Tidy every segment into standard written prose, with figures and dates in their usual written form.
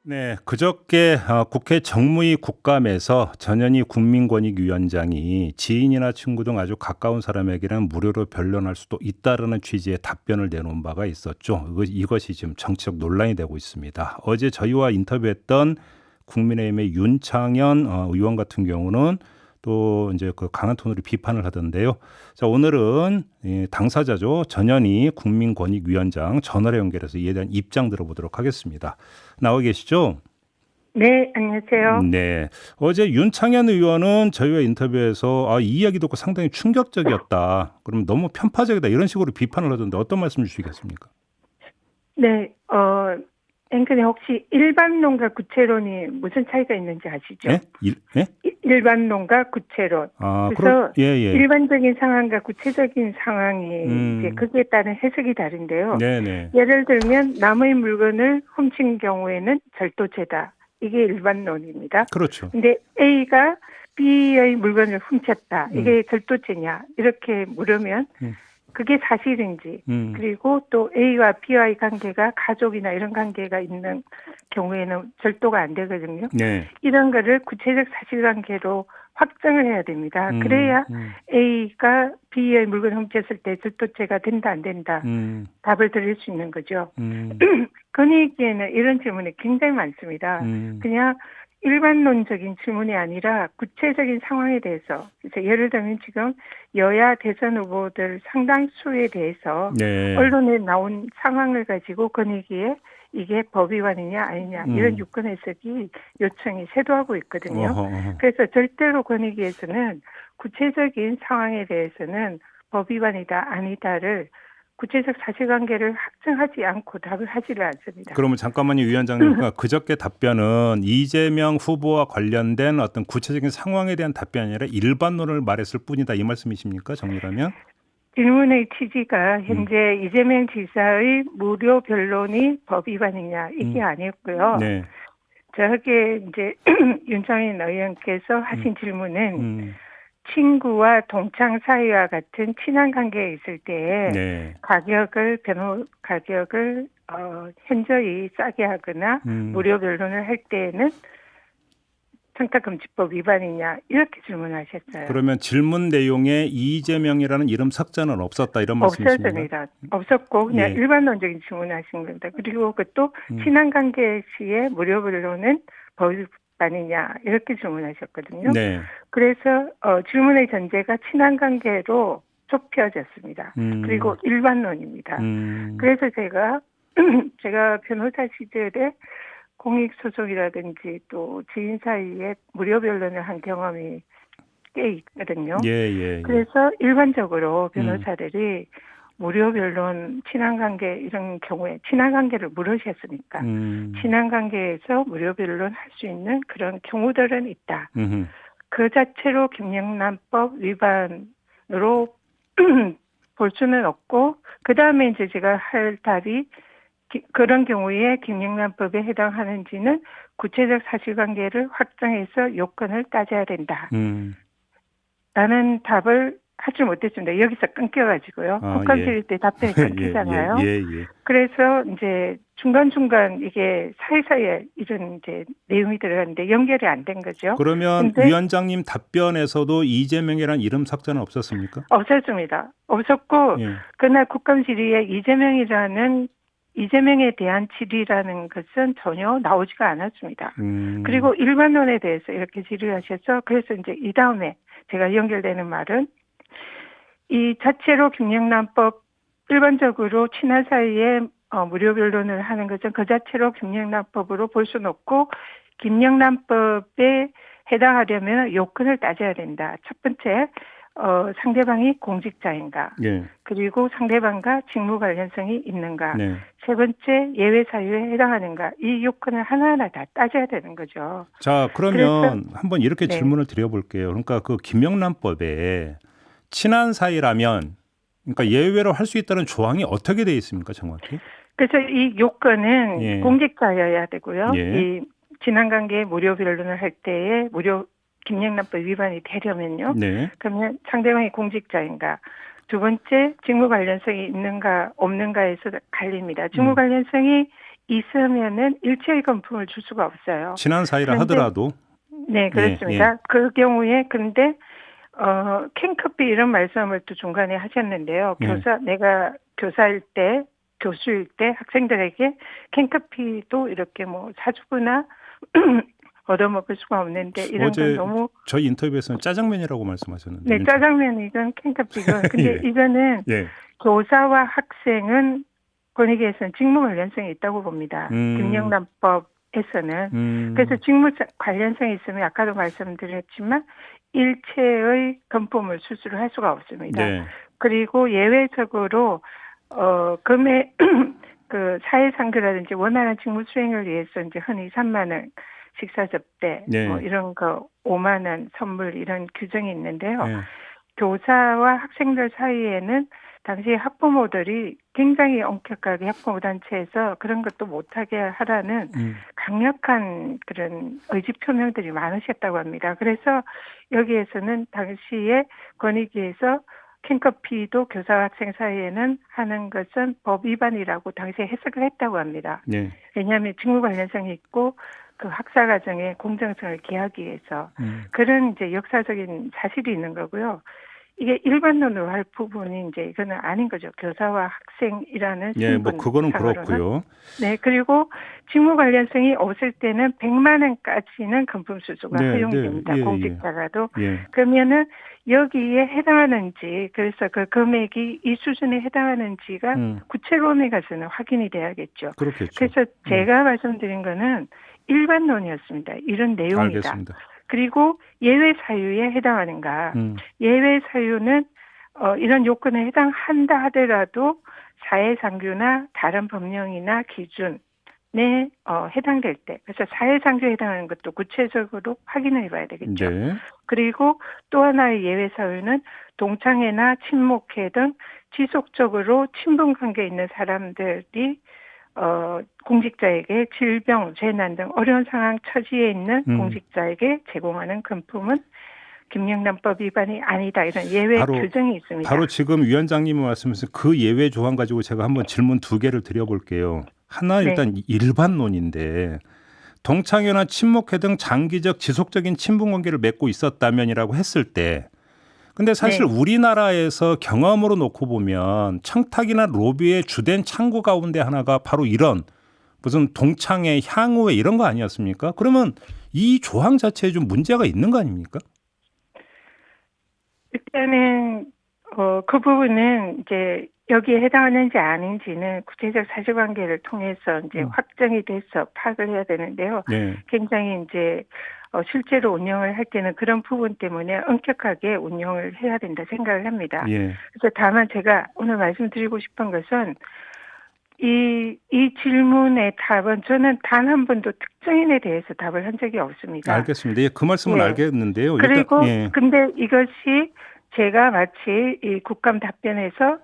네, 그저께 국회 정무위 국감에서 전현희 국민권익위원장이 지인이나 친구 등 아주 가까운 사람에게는 무료로 변론할 수도 있다라는 취지의 답변을 내놓은 바가 있었죠. 이것이 지금 정치적 논란이 되고 있습니다. 어제 저희와 인터뷰했던 국민의힘의 윤창현 의원 같은 경우는 또 이제 그 강한 톤으로 비판을 하던데요. 자, 오늘은 당사자죠. 전현희 국민권익위원장 전화로 연결해서 이에 대한 입장 들어보도록 하겠습니다. 나와 계시죠? 네, 안녕하세요. 네. 어제 윤창현 의원은 저희와 인터뷰에서 이 이야기 듣고 상당히 충격적이었다. 그럼 너무 편파적이다. 이런 식으로 비판을 하던데 어떤 말씀 주시겠습니까? 네, 앵커님 혹시 일반론과 구체론이 무슨 차이가 있는지 아시죠? 예? 예? 일반론과 구체론. 그래서 예. 일반적인 상황과 구체적인 상황이 이제 거기에 따른 해석이 다른데요. 네네. 예를 들면 남의 물건을 훔친 경우에는 절도죄다. 이게 일반론입니다. 그렇죠. 근데 A가 B의 물건을 훔쳤다. 이게 절도죄냐? 이렇게 물으면 그게 사실인지, 그리고 또 A와 B와의 관계가 가족이나 이런 관계가 있는 경우에는 절도가 안 되거든요. 네. 이런 거를 구체적 사실관계로 확정을 해야 됩니다. 그래야 A가 B의 물건을 훔쳤을 때 절도죄가 된다 안 된다 답을 드릴 수 있는 거죠. 건의기에는 이런 질문이 굉장히 많습니다. 그냥 일반론적인 질문이 아니라 구체적인 상황에 대해서, 그래서 예를 들면 지금 여야 대선 후보들 상당수에 대해서 네. 언론에 나온 상황을 가지고 건의기에 이게 법 위반이냐 아니냐 이런 유권 해석이 요청이 쇄도하고 있거든요. 그래서 절대로 건의기에서는 구체적인 상황에 대해서는 법 위반이다 아니다를 구체적 사실관계를 확정하지 않고 답을 하지를 않습니다. 그러면 잠깐만요, 위원장님. 그러니까 그저께 답변은 이재명 후보와 관련된 어떤 구체적인 상황에 대한 답변이 아니라 일반론을 말했을 뿐이다. 이 말씀이십니까? 정리하면? 질문의 취지가 현재 이재명 지사의 무료 변론이 법 위반이냐 이게 아니었고요. 네. 저게 이제 윤창현 의원께서 하신 질문은 친구와 동창 사이와 같은 친한 관계에 있을 때에 네. 변호 가격을 현저히 싸게 하거나 무료 변론을 할 때에는 청탁금지법 위반이냐 이렇게 질문하셨어요. 그러면 질문 내용에 이재명이라는 이름 석자는 없었다 이런 말씀이십니까? 없었습니다. 없었고 그냥 일반론적인 질문하신 겁니다. 그리고 그것도 친한 관계 시에 무료 변론은 법 위반이냐 이렇게 질문하셨거든요. 네. 그래서 질문의 전제가 친한 관계로 좁혀졌습니다. 그리고 일반론입니다. 그래서 제가 변호사 시절에 공익소송이라든지 또 지인 사이에 무료 변론을 한 경험이 꽤 있거든요. 예. 그래서 일반적으로 변호사들이 무료 변론, 친한관계 이런 경우에 친한관계를 물으셨으니까 친한관계에서 무료 변론 할 수 있는 그런 경우들은 있다. 그 자체로 김영란법 위반으로 볼 수는 없고 그 다음에 이제 제가 할 답이 그런 경우에 김영란법에 해당하는지는 구체적 사실관계를 확정해서 요건을 따져야 된다. 라는 답을 하지 못했습니다. 여기서 끊겨가지고요. 국감 질의 때 답변이 끊기잖아요. 예. 그래서 이제 중간중간 이게 사이사이에 이런 이제 내용이 들어갔는데 연결이 안 된 거죠. 그러면 위원장님 답변에서도 이재명이라는 이름 석자는 없었습니까? 없었습니다. 없었고 그날 국감 질의에 이재명에 대한 질의라는 것은 전혀 나오지가 않았습니다. 그리고 일반론에 대해서 이렇게 질의하셔서 그래서 이제 이 다음에 제가 연결되는 말은 이 자체로 김영란법 일반적으로 친한 사이에 무료 변론을 하는 것은 그 자체로 김영란법으로 볼 수는 없고 김영란법에 해당하려면 요건을 따져야 된다. 첫 번째 상대방이 공직자인가 그리고 상대방과 직무 관련성이 있는가 세 번째 예외 사유에 해당하는가 이 요건을 하나하나 다 따져야 되는 거죠. 자 그러면 한번 이렇게 질문을 드려볼게요. 그러니까 그 김영란법에 친한 사이라면 그러니까 예외로 할 수 있다는 조항이 어떻게 되어 있습니까, 정확히? 그래서 이 요건은 공직자여야 되고요. 이 친한관계 무료 변론을 할 때에 김영란법 위반이 되려면요. 그러면 상대방이 공직자인가. 두 번째 직무 관련성이 있는가 없는가에서 갈립니다. 직무 관련성이 있으면은 일체의 금품을 줄 수가 없어요. 친한 사이라 그런데 하더라도. 네, 그렇습니다. 그 경우에 근데 캔커피 이런 말씀을 또 중간에 하셨는데요. 내가 교사일 때, 교수일 때 학생들에게 캔커피도 이렇게 뭐 사주거나 얻어먹을 수가 없는데 이런 건 어제 너무 저희 인터뷰에서는 짜장면이라고 말씀하셨는데. 네, 짜장면이건 캔커피건 근데 예. 이거는 예. 교사와 학생은 권익위에서는 직무 관련성이 있다고 봅니다. 김영란법에서는. 그래서 직무 관련성이 있으면 아까도 말씀드렸지만 일체의 금품을 수수를 할 수가 없습니다. 네. 그리고 예외적으로 금액 그 사회상규라든지 원활한 직무 수행을 위해서 이제 흔히 3만 원 식사 접대 네. 뭐 이런 거 5만 원 선물 이런 규정이 있는데요. 네. 교사와 학생들 사이에는 당시 학부모들이 굉장히 엄격하게 학부모단체에서 그런 것도 못하게 하라는 강력한 그런 의지 표명들이 많으셨다고 합니다. 그래서 여기에서는 당시에 권익위에서 캔커피도 교사와 학생 사이에는 하는 것은 법 위반이라고 당시에 해석을 했다고 합니다. 네. 왜냐하면 직무 관련성이 있고 그 학사 과정의 공정성을 기하기 위해서 그런 이제 역사적인 사실이 있는 거고요. 이게 일반론으로 할 부분이 이제 이거는 아닌 거죠. 교사와 학생이라는 신분. 예, 뭐 그거는 그렇고요. 네, 그리고 직무 관련성이 없을 때는 100만 원까지는 금품 수수가 네, 허용됩니다. 네, 공직자라도. 예. 그러면은 여기에 해당하는지 그래서 그 금액이 이 수준에 해당하는지가 구체론에 가서는 확인이 돼야겠죠. 그렇겠죠. 그래서 제가 말씀드린 거는 일반론이었습니다. 이런 내용이다. 알겠습니다. 그리고 예외 사유에 해당하는가. 예외 사유는 이런 요건에 해당한다 하더라도 사회상규나 다른 법령이나 기준에 해당될 때. 그래서 사회상규에 해당하는 것도 구체적으로 확인을 해봐야 되겠죠. 네. 그리고 또 하나의 예외 사유는 동창회나 친목회 등 지속적으로 친분 관계에 있는 사람들이 공직자에게 질병, 재난 등 어려운 상황 처지에 있는 공직자에게 제공하는 금품은 김영란법 위반이 아니다. 이런 예외 규정이 있습니다. 바로 지금 위원장님이 말씀하신 그 예외 조항 가지고 제가 한번 질문 2개를 드려볼게요. 하나 일단 네. 일반론인데 동창회나 친목회 등 장기적 지속적인 친분 관계를 맺고 있었다면이라고 했을 때 근데 사실 네. 우리나라에서 경험으로 놓고 보면 청탁이나 로비의 주된 창구 가운데 하나가 바로 이런 무슨 동창회, 향후회 이런 거 아니었습니까? 그러면 이 조항 자체에 좀 문제가 있는 거 아닙니까? 일단은 그 부분은 이제 여기에 해당하는지 아닌지는 구체적 사실관계를 통해서 이제 확정이 돼서 파악을 해야 되는데요. 네. 굉장히 이제 실제로 운영을 할 때는 그런 부분 때문에 엄격하게 운영을 해야 된다 생각을 합니다. 예. 그래서 다만 제가 오늘 말씀드리고 싶은 것은 이 질문의 답은 저는 단 한 번도 특정인에 대해서 답을 한 적이 없습니다. 알겠습니다. 예, 그 말씀은 알겠는데요. 그리고 일단, 근데 이것이 제가 마치 이 국감 답변에서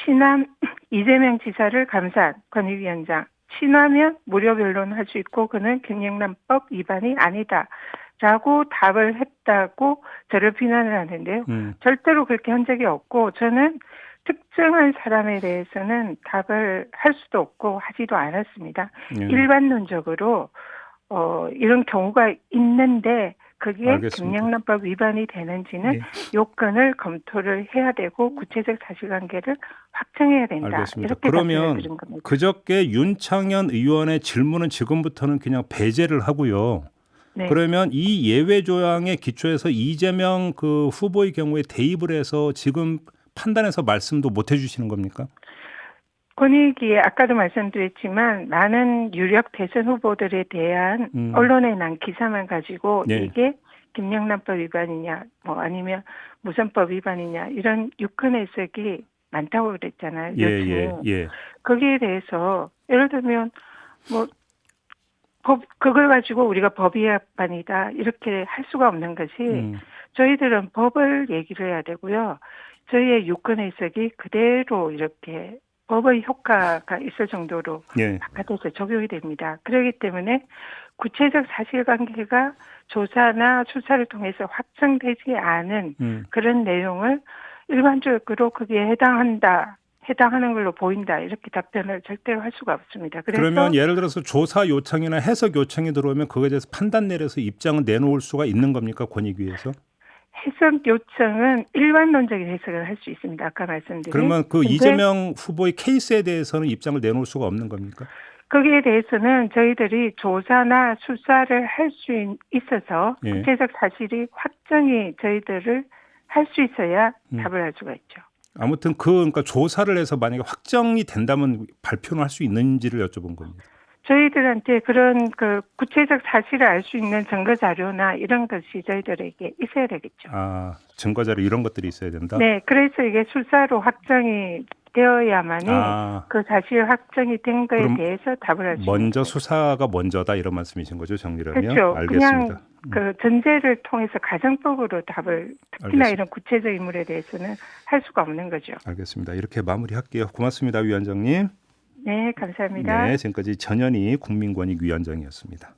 친남 이재명 지사를 감사한 권익위원장 친하면 무료 변론할 수 있고 그는 김영란법 위반이 아니다라고 답을 했다고 저를 비난을 하는데요. 절대로 그렇게 한 적이 없고 저는 특정한 사람에 대해서는 답을 할 수도 없고 하지도 않았습니다. 일반론적으로 이런 경우가 있는데 그게 김영란법 위반이 되는지는 요건을 검토를 해야 되고 구체적 사실관계를 확정해야 된다. 알겠습니다. 이렇게 그러면 드린 겁니다. 그저께 윤창현 의원의 질문은 지금부터는 그냥 배제를 하고요. 네. 그러면 이 예외 조항에 기초해서 이재명 그 후보의 경우에 대입을 해서 지금 판단해서 말씀도 못 해주시는 겁니까? 권익위에 아까도 말씀드렸지만 많은 유력 대선 후보들에 대한 언론에 난 기사만 가지고 이게 김영란법 위반이냐 뭐 아니면 무선법 위반이냐 이런 유권 해석이 많다고 그랬잖아요. 요즘에. 거기에 대해서 예를 들면 뭐 그걸 가지고 우리가 법 위반이다 이렇게 할 수가 없는 것이 저희들은 법을 얘기를 해야 되고요. 저희의 유권 해석이 그대로 이렇게 법의 효과가 있을 정도로 바깥에서 적용이 됩니다. 그렇기 때문에 구체적 사실관계가 조사나 수사를 통해서 확정되지 않은 그런 내용을 일반적으로 거기에 해당하는 걸로 보인다. 이렇게 답변을 절대로 할 수가 없습니다. 그래서 그러면 예를 들어서 조사 요청이나 해석 요청이 들어오면 그거에 대해서 판단 내려서 입장을 내놓을 수가 있는 겁니까? 권익위에서? 해석 요청은 일반론적인 해석을 할 수 있습니다. 아까 말씀드린. 그러면 그 근데 이재명 후보의 케이스에 대해서는 입장을 내놓을 수가 없는 겁니까? 거기에 대해서는 저희들이 조사나 수사를 할 수 있어서 예. 구체적 사실이 확정이 저희들을 할 수 있어야 답을 할 수가 있죠. 아무튼 그러니까 조사를 해서 만약에 확정이 된다면 발표는 할 수 있는지를 여쭤본 겁니다. 저희들한테 그런 그 구체적 사실을 알 수 있는 증거 자료나 이런 것이 저희들에게 있어야 되겠죠. 아, 증거 자료 이런 것들이 있어야 된다. 네, 그래서 이게 수사로 확정이 되어야만이 아, 그 사실 확정이 된 거에 그럼 대해서 답을 할 수 있는 먼저 거죠. 수사가 먼저다 이런 말씀이신 거죠, 정리라면? 그렇죠. 알겠습니다. 그냥 그 전제를 통해서 가정법으로 답을 특히나 알겠습니다. 이런 구체적 인물에 대해서는 할 수가 없는 거죠. 알겠습니다. 이렇게 마무리할게요. 고맙습니다, 위원장님. 네, 감사합니다. 네, 지금까지 전현희 국민권익위원장이었습니다.